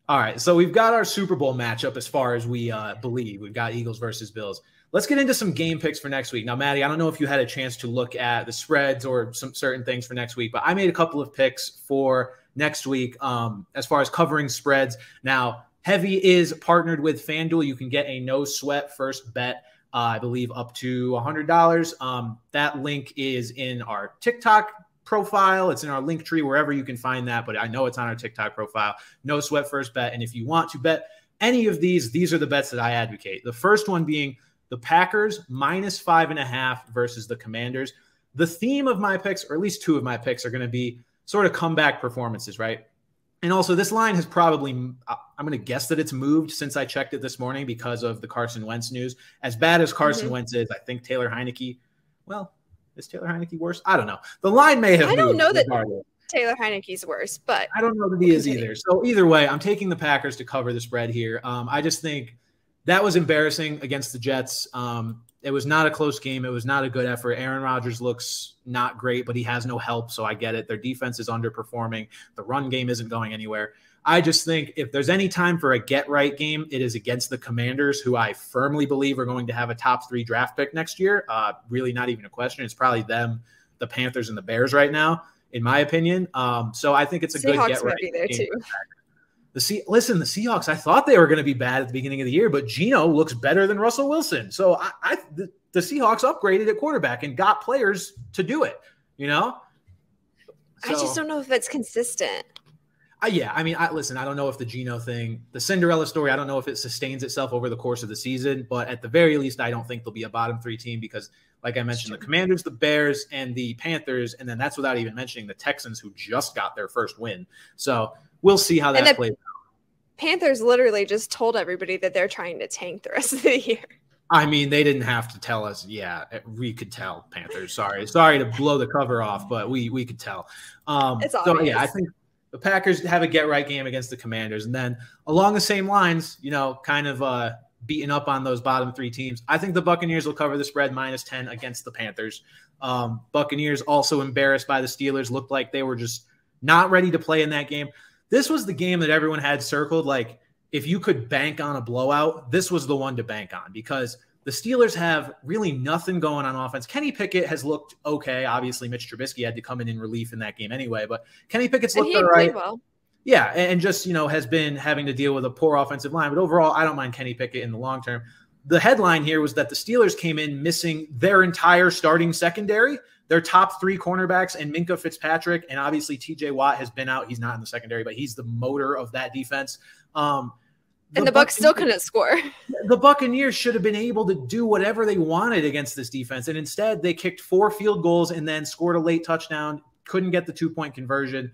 All right, so we've got our Super Bowl matchup as far as we believe. We've got Eagles versus Bills. Let's get into some game picks for next week. Now, Maddie, I don't know if you had a chance to look at the spreads or some certain things for next week, but I made a couple of picks for next week as far as covering spreads. Now, Heavy is partnered with FanDuel. You can get a no-sweat first bet, I believe, up to $100. That link is in our TikTok profile. It's in our link tree, wherever you can find that, but I know it's on our TikTok profile. No sweat first bet. And if you want to bet any of these are the bets that I advocate. The first one being the Packers -5.5 versus the Commanders. The theme of my picks, or at least two of my picks, are going to be sort of comeback performances, right? And also this line has probably, I'm going to guess that it's moved since I checked it this morning because of the Carson Wentz news. As bad as Carson Wentz is, I think Taylor Heineke, well, is Taylor Heineke worse? I don't know. The line may have moved. I don't know that Taylor Heineke's worse, but I don't know that he is either. So either way, I'm taking the Packers to cover the spread here. I just think that was embarrassing against the Jets. It was not a close game. It was not a good effort. Aaron Rodgers looks not great, but he has no help, so I get it. Their defense is underperforming. The run game isn't going anywhere. I just think if there's any time for a get-right game, it is against the Commanders, who I firmly believe are going to have a top 3 draft pick next year. Really not even a question. It's probably them, the Panthers, and the Bears right now, in my opinion. So I think it's a good get-right game. There too. Listen, the Seahawks, I thought they were going to be bad at the beginning of the year, but Geno looks better than Russell Wilson. So the Seahawks upgraded at quarterback and got players to do it, you know? So, I just don't know if that's consistent. Yeah, I mean, listen, I don't know if the Geno thing, the Cinderella story, I don't know if it sustains itself over the course of the season, but at the very least, I don't think they'll be a bottom 3 team because, like I mentioned, the Commanders, the Bears, and the Panthers, and then that's without even mentioning the Texans, who just got their first win. So we'll see how that plays out. Panthers literally just told everybody that they're trying to tank the rest of the year. I mean, they didn't have to tell us. Yeah, we could tell, Panthers. Sorry to blow the cover off, but we could tell. It's obvious. So, yeah, I think the Packers have a get-right game against the Commanders. And then along the same lines, you know, kind of beating up on those bottom 3 teams, I think the Buccaneers will cover the spread -10 against the Panthers. Buccaneers also embarrassed by the Steelers, looked like they were just not ready to play in that game. This was the game that everyone had circled. Like, if you could bank on a blowout, this was the one to bank on because the Steelers have really nothing going on offense. Kenny Pickett has looked okay. Obviously, Mitch Trubisky had to come in relief in that game anyway, but Kenny Pickett's looked all right. Well. Yeah, and just, you know, has been having to deal with a poor offensive line. But overall, I don't mind Kenny Pickett in the long term. The headline here was that the Steelers came in missing their entire starting secondary, their top 3 cornerbacks, and Minkah Fitzpatrick. And obviously, TJ Watt has been out. He's not in the secondary, but he's the motor of that defense. And the Bucs still couldn't score. The Buccaneers should have been able to do whatever they wanted against this defense. And instead, they kicked 4 field goals and then scored a late touchdown, couldn't get the 2-point conversion.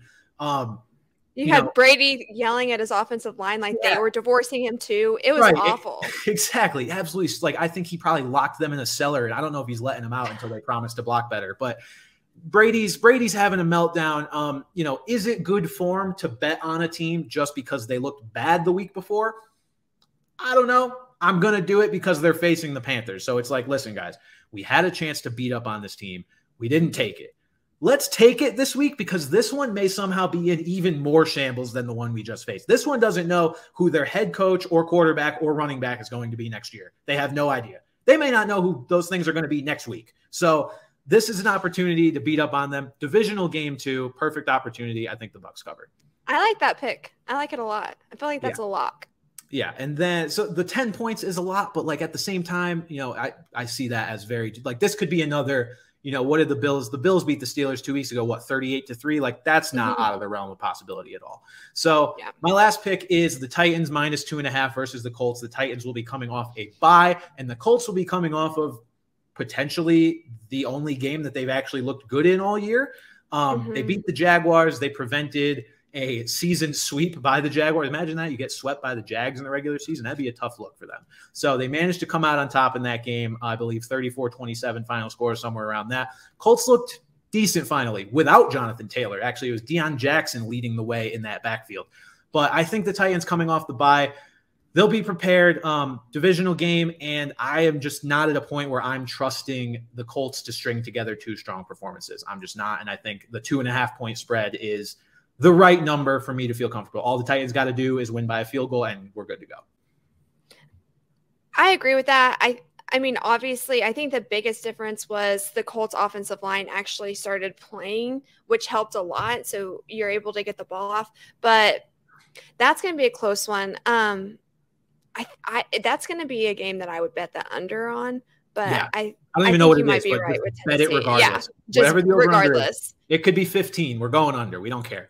You had Brady yelling at his offensive line like they were divorcing him too. It was awful. Exactly. Absolutely. Like, I think he probably locked them in a cellar, and I don't know if he's letting them out until they promise to block better. But Brady's having a meltdown. You know, is it good form to bet on a team just because they looked bad the week before? I don't know. I'm going to do it because they're facing the Panthers. So it's like, listen, guys, we had a chance to beat up on this team. We didn't take it. Let's take it this week because this one may somehow be in even more shambles than the one we just faced. This one doesn't know who their head coach or quarterback or running back is going to be next year. They have no idea. They may not know who those things are going to be next week. So this is an opportunity to beat up on them. Divisional game 2, perfect opportunity. I think the Bucs covered. I like that pick. I like it a lot. I feel like that's a lock. Yeah, and then so the 10 points is a lot, but like at the same time, you know, I see that as very like this could be another. You know, what did the Bills? The Bills beat the Steelers 2 weeks ago, what, 38-3? Like, that's not out of the realm of possibility at all. So my last pick is the Titans -2.5 versus the Colts. The Titans will be coming off a bye, and the Colts will be coming off of potentially the only game that they've actually looked good in all year. They beat the Jaguars. They prevented a season sweep by the Jaguars. Imagine that. You get swept by the Jags in the regular season. That'd be a tough look for them. So they managed to come out on top in that game. I believe 34-27 final score, somewhere around that. Colts looked decent finally without Jonathan Taylor. Actually, it was Deion Jackson leading the way in that backfield. But I think the Titans coming off the bye, they'll be prepared. Divisional game, and I am just not at a point where I'm trusting the Colts to string together 2 strong performances. I'm just not, and I think the 2.5-point spread is the right number for me to feel comfortable. All the Titans got to do is win by a field goal, and we're good to go. I agree with that. I mean, obviously, I think the biggest difference was the Colts offensive line actually started playing, which helped a lot. So you're able to get the ball off. But that's going to be a close one. That's going to be a game that I would bet the under on. But yeah. I don't even know what it is, but right with bet it regardless. Yeah, just regardless. It could be 15. We're going under. We don't care.